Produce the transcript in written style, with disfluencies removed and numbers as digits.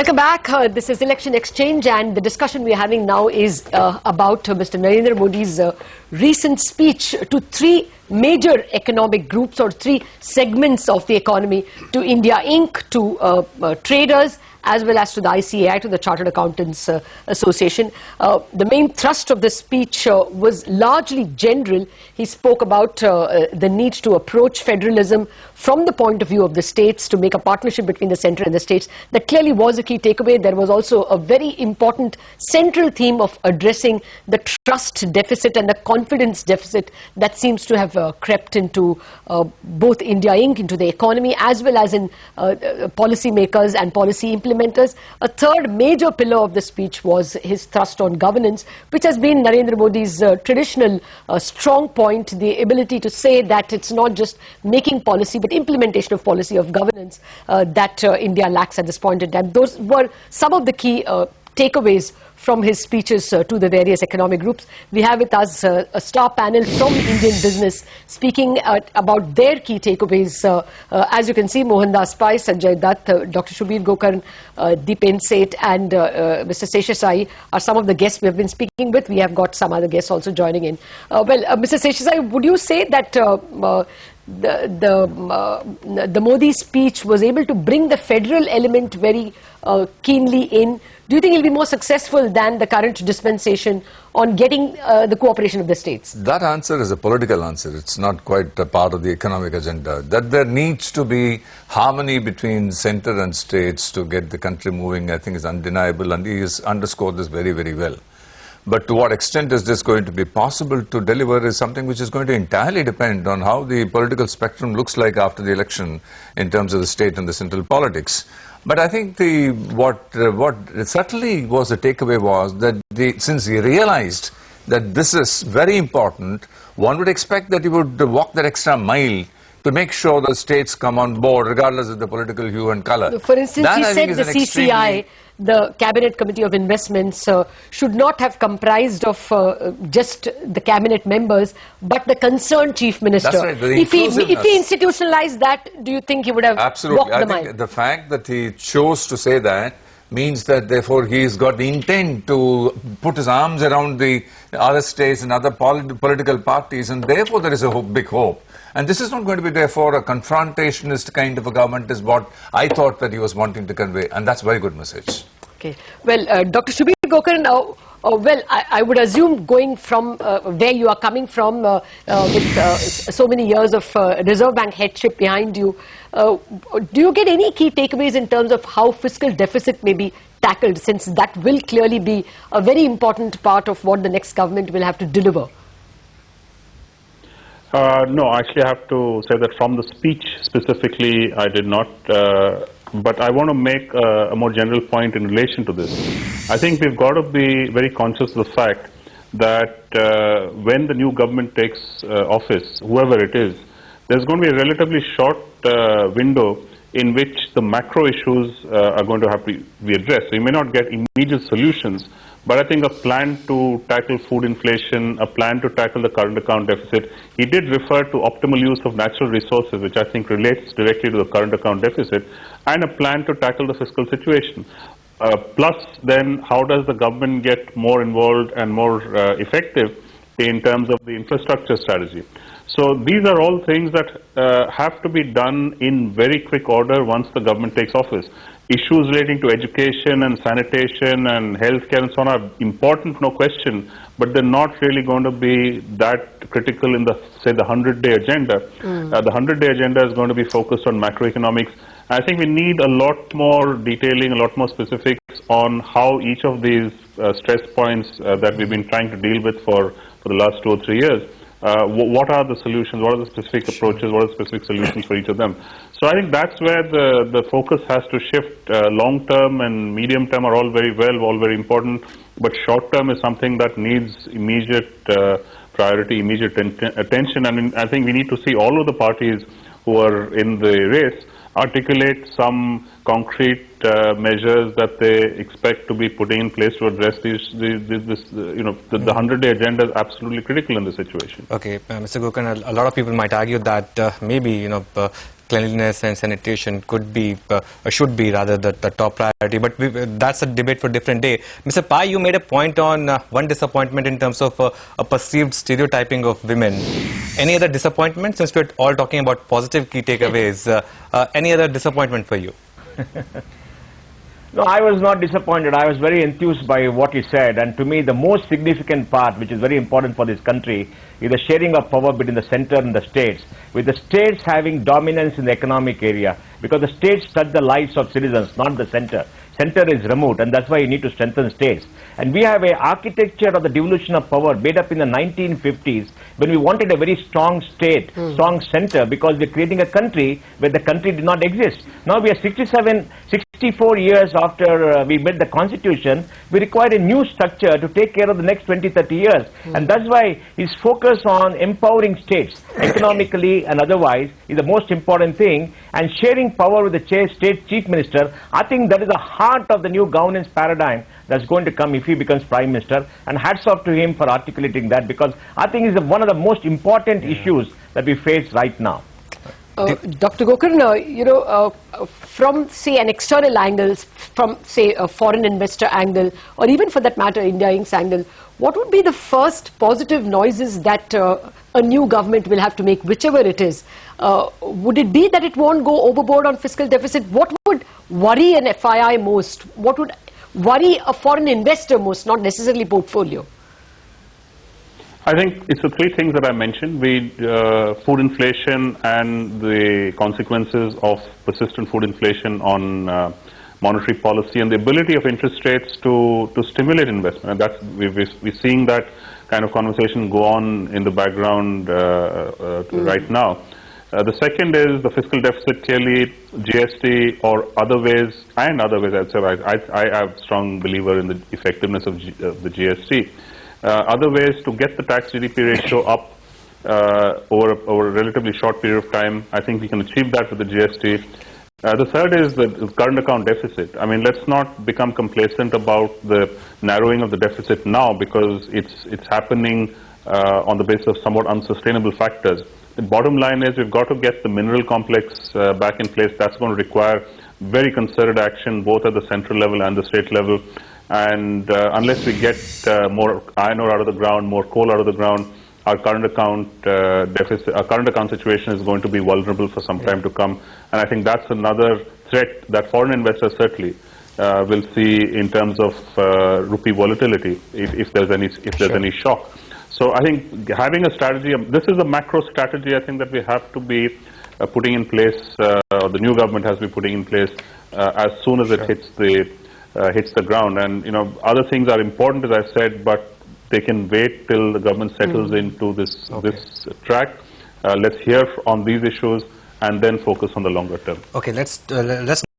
Welcome back. This is Election Exchange, and the discussion we are having now is about Mr. Narendra Modi's recent speech to three major economic groups or three segments of the economy, to India Inc., to traders, as well as to the ICAI, to the Chartered Accountants Association. The main thrust of the speech was largely general. He spoke about the need to approach federalism from the point of view of the states, to make a partnership between the centre and the states. That clearly was a key takeaway. There was also a very important central theme of addressing the trust deficit and the confidence deficit that seems to have crept into both India Inc., into the economy, as well as in policy makers and policy implementers. A third major pillar of the speech was his thrust on governance, which has been Narendra Modi's traditional strong point, the ability to say that it's not just making policy, but implementation of policy, of governance that India lacks at this point in time. Those were some of the key takeaways from his speeches to the various economic groups. We have with us a star panel from Indian business speaking about their key takeaways. As you can see, Mohandas Pai, Sanjay Dutt, Dr. Shubir Gokarn, Deepen Seth and Mr. Seshasai are some of the guests we have been speaking with. We have got some other guests also joining in. Mr. Seshasai, would you say that the Modi speech was able to bring the federal element very keenly in? Do you think he'll be more successful than the current dispensation on getting the cooperation of the states? That answer is a political answer. It's not quite a part of the economic agenda. That there needs to be harmony between centre and states to get the country moving, I think, is undeniable, and he has underscored this very, very well. But to what extent is this going to be possible to deliver is something which is going to entirely depend on how the political spectrum looks like after the election in terms of the state and the central politics. But I think what certainly was the takeaway was that since he realized that this is very important, one would expect that he would walk that extra mile to make sure the states come on board regardless of the political hue and colour. For instance, he said the CCI, the Cabinet Committee of Investments, should not have comprised of just the cabinet members, but the concerned chief minister. That's right. If he institutionalized that, do you think he would have walked the mile? Absolutely. I think the fact that he chose to say that means that therefore he's got the intent to put his arms around the other states and other political parties, and therefore there is a big hope. And this is not going to be therefore a confrontationist kind of a government is what I thought that he was wanting to convey, and that's a very good message. Okay. Well, Dr. Shubir Gokarn, I would assume going from where you are coming from with so many years of Reserve Bank headship behind you, do you get any key takeaways in terms of how fiscal deficit may be tackled, since that will clearly be a very important part of what the next government will have to deliver? No, actually I have to say that from the speech specifically I did not, but I want to make a more general point in relation to this. I think we've got to be very conscious of the fact that when the new government takes office, whoever it is, there's going to be a relatively short window in which the macro issues are going to have to be addressed. We may not get immediate solutions, but I think a plan to tackle food inflation, a plan to tackle the current account deficit. He did refer to optimal use of natural resources, which I think relates directly to the current account deficit, and a plan to tackle the fiscal situation. Plus, then, how does the government get more involved and more effective in terms of the infrastructure strategy? So these are all things that have to be done in very quick order once the government takes office. Issues relating to education and sanitation and healthcare and so on are important, no question, but they're not really going to be that critical in the, say, the 100-day agenda. The 100-day agenda is going to be focused on macroeconomics. I think we need a lot more detailing, a lot more specifics on how each of these stress points that we've been trying to deal with for the last 2 or 3 years. What are the solutions, what are the specific approaches, what are the specific solutions for each of them. So I think that's where the focus has to shift. Long term and medium term are all very well, all very important, but short term is something that needs immediate priority, immediate attention, and I think we need to see all of the parties who are in the race articulate some concrete measures that they expect to be putting in place to address the 100-day agenda is absolutely critical in this situation. Okay, Mr. Gokarn, a lot of people might argue that maybe cleanliness and sanitation could be, should be rather the top priority. But that's a debate for a different day. Mr. Pai, you made a point on one disappointment in terms of a perceived stereotyping of women. Any other disappointment, since we're all talking about positive key takeaways? Any other disappointment for you? No, I was not disappointed. I was very enthused by what he said. And to me, the most significant part, which is very important for this country, is the sharing of power between the center and the states, with the states having dominance in the economic area, because the states touch the lives of citizens, not the center. Center is remote, and that's why you need to strengthen states. And we have an architecture of the devolution of power made up in the 1950s, when we wanted a very strong state, strong center, because we're creating a country where the country did not exist. Now we are 64 years after we made the constitution. We require a new structure to take care of the next 20-30 years. And that's why his focus on empowering states, economically and otherwise, is the most important thing. And sharing power with the state chief minister, I think that is the heart of the new governance paradigm that's going to come if he becomes prime minister. And hats off to him for articulating that, because I think it's one of the most important issues that we face right now. Dr. Gokarn, you know, from say an external angle, from say a foreign investor angle, or even for that matter India Inc.'s angle, what would be the first positive noises that a new government will have to make, whichever it is? Would it be that it won't go overboard on fiscal deficit? What would worry an FII most? What would worry a foreign investor most, not necessarily portfolio? I think it's the three things that I mentioned: food inflation and the consequences of persistent food inflation on monetary policy, and the ability of interest rates to stimulate investment. And that's, we're seeing that kind of conversation go on in the background right now. The second is the fiscal deficit. Clearly, GST or other ways, I'd say I am a strong believer in the effectiveness of the GST. Other ways to get the tax GDP ratio up over a relatively short period of time, I think we can achieve that with the GST. The third is the current account deficit. I mean, let's not become complacent about the narrowing of the deficit now, because it's happening on the basis of somewhat unsustainable factors. The bottom line is we've got to get the mineral complex back in place. That's going to require very concerted action, both at the central level and the state level. And unless we get more iron ore out of the ground, more coal out of the ground, our current account deficit, our current account situation is going to be vulnerable for some time to come. And I think that's another threat that foreign investors certainly will see in terms of rupee volatility if there's any shock. So I think having a strategy, this is a macro strategy, I think, that we have to be putting in place, or the new government has to be putting in place as soon as it hits the ground. And you know, other things are important, as I said, but they can wait till the government settles into this track. Let's hear on these issues and then focus on the longer term. Okay, let's